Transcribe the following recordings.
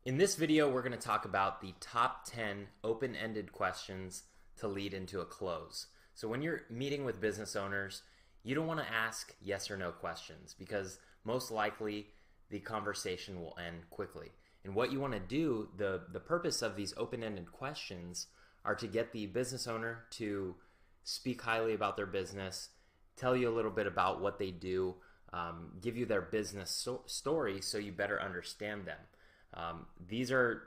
In this video, we're going to talk about the top 10 open-ended questions to lead into a close. So when you're meeting with business owners, you don't want to ask yes or no questions because most likely the conversation will end quickly. And what you want to do, the purpose of these open-ended questions are to get the business owner to speak highly about their business, tell you a little bit about what they do, give you their business story so you better understand them. These are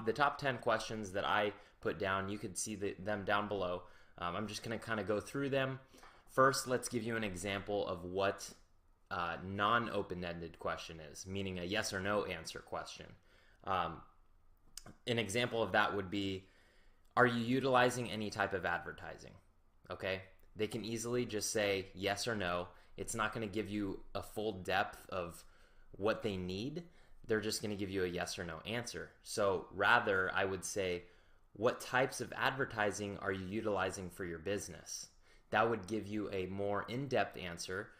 the top 10 questions that I put down. You could see them down below. I'm just going to kind of go through them. First, let's give you an example of what non-open-ended question is, meaning a yes or no answer question. An example of that would be, are you utilizing any type of advertising? Okay, they can easily just say yes or no. It's not going to give you a full depth of what they need. They're just going to give you a yes or no answer. So rather, I would say, what types of advertising are you utilizing for your business? That would give you a more in-depth answer.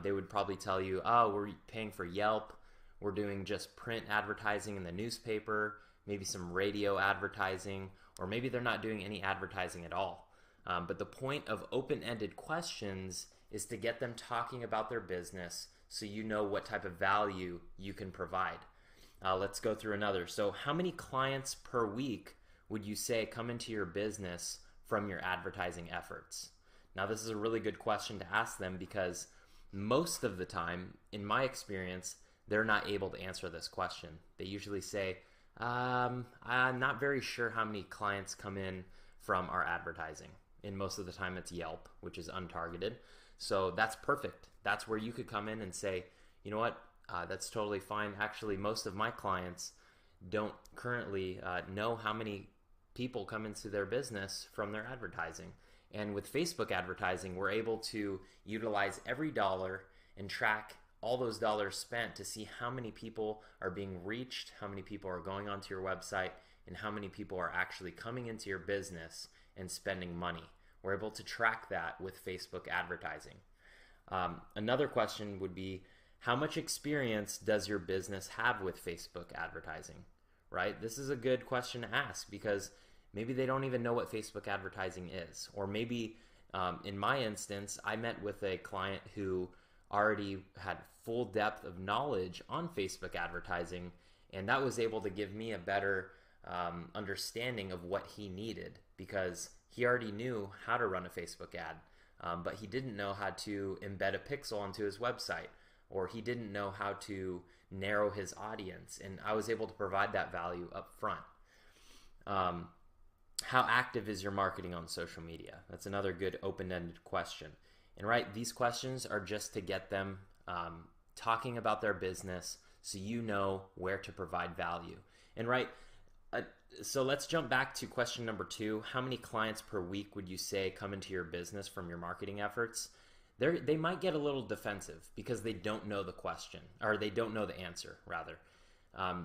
They would probably tell you, oh, we're paying for Yelp. We're doing just print advertising in the newspaper, maybe some radio advertising, or maybe they're not doing any advertising at all. But the point of open-ended questions is to get them talking about their business so you know what type of value you can provide. Let's go through another. So how many clients per week would you say come into your business from your advertising efforts? Now, this is a really good question to ask them because most of the time, in my experience, they're not able to answer this question. They usually say, I'm not very sure how many clients come in from our advertising. And most of the time it's Yelp, which is untargeted. So that's perfect. That's where you could come in and say, you know what, that's totally fine. Actually, most of my clients don't currently know how many people come into their business from their advertising. And with Facebook advertising, we're able to utilize every dollar and track all those dollars spent to see how many people are being reached, how many people are going onto your website, and how many people are actually coming into your business and spending money. We're able to track that with Facebook advertising. Another question would be, how much experience does your business have with Facebook advertising, right? This is a good question to ask because maybe they don't even know what Facebook advertising is. Or maybe in my instance, I met with a client who already had full depth of knowledge on Facebook advertising, and that was able to give me a better understanding of what he needed because he already knew how to run a Facebook ad, but he didn't know how to embed a pixel onto his website, or he didn't know how to narrow his audience, and I was able to provide that value up front. How active is your marketing on social media? That's another good open-ended question. And right, these questions are just to get them talking about their business so you know where to provide value. And right, so let's jump back to question number 2. How many clients per week would you say come into your business from your marketing efforts? They might get a little defensive because they don't know the question, or they don't know the answer, rather.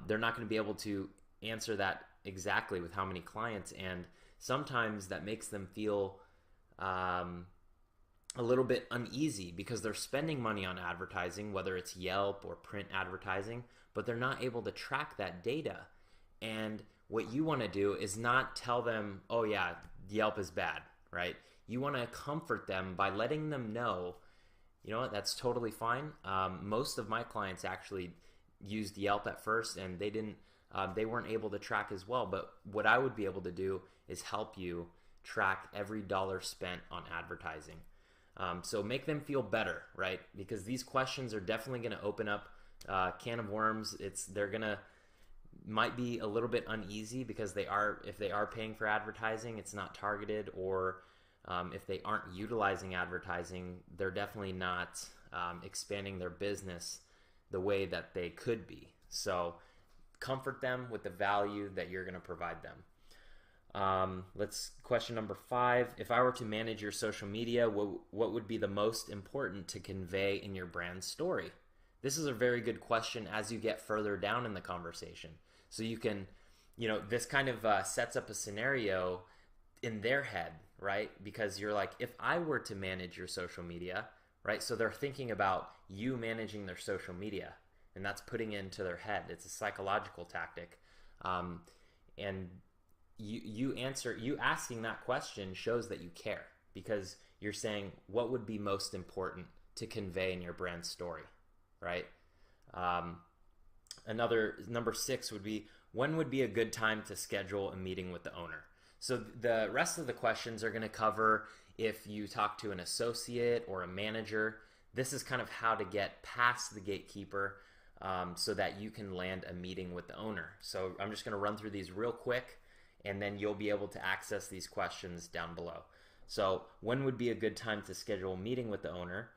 They're not going to be able to answer that exactly with how many clients, and sometimes that makes them feel a little bit uneasy because they're spending money on advertising, whether it's Yelp or print advertising, but they're not able to track that data. And what you want to do is not tell them, oh yeah, Yelp is bad, right? You want to comfort them by letting them know, you know what, that's totally fine. Most of my clients actually used Yelp at first and they weren't able to track as well. But what I would be able to do is help you track every dollar spent on advertising. So make them feel better, right? Because these questions are definitely going to open up a can of worms. Might be a little bit uneasy because if they are paying for advertising, it's not targeted, or if they aren't utilizing advertising, they're definitely not expanding their business the way that they could be. So comfort them with the value that you're going to provide them. Question number 5. If I were to manage your social media, what would be the most important to convey in your brand story? This is a very good question as you get further down in the conversation. So you can, this kind of sets up a scenario in their head, right? Because you're like, if I were to manage your social media, right? So they're thinking about you managing their social media, and that's putting it into their head. It's a psychological tactic. And you asking that question shows that you care, because you're saying what would be most important to convey in your brand story, right? Another number 6 would be, when would be a good time to schedule a meeting with the owner? So the rest of the questions are going to cover if you talk to an associate or a manager. This is kind of how to get past the gatekeeper, so that you can land a meeting with the owner. So I'm just going to run through these real quick, and then you'll be able to access these questions down below. So when would be a good time to schedule a meeting with the owner?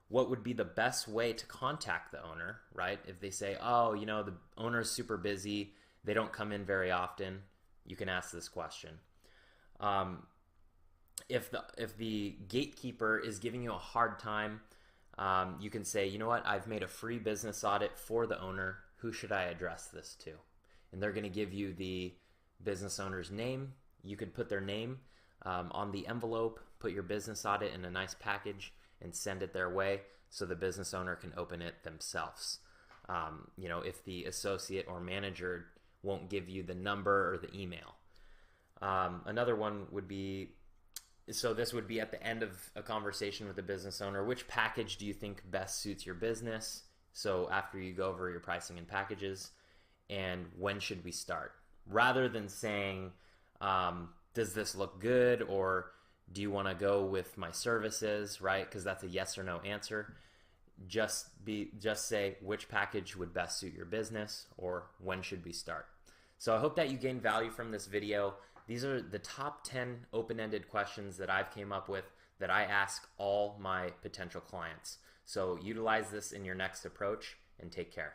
What would be the best way to contact the owner, right? If they say, oh, the owner is super busy, they don't come in very often, you can ask this question. If the gatekeeper is giving you a hard time, you can say, you know what, I've made a free business audit for the owner. Who should I address this to? And they're going to give you the business owner's name. You could put their name on the envelope, put your business audit in a nice package, and send it their way so the business owner can open it themselves. If the associate or manager won't give you the number or the email. Another one would be, so this would be at the end of a conversation with the business owner, which package do you think best suits your business? So after you go over your pricing and packages, and when should we start? Rather than saying, does this look good, or do you want to go with my services, right? Because that's a yes or no answer. Just say which package would best suit your business, or when should we start? So I hope that you gained value from this video. These are the top 10 open-ended questions that I've came up with that I ask all my potential clients. So utilize this in your next approach, and take care.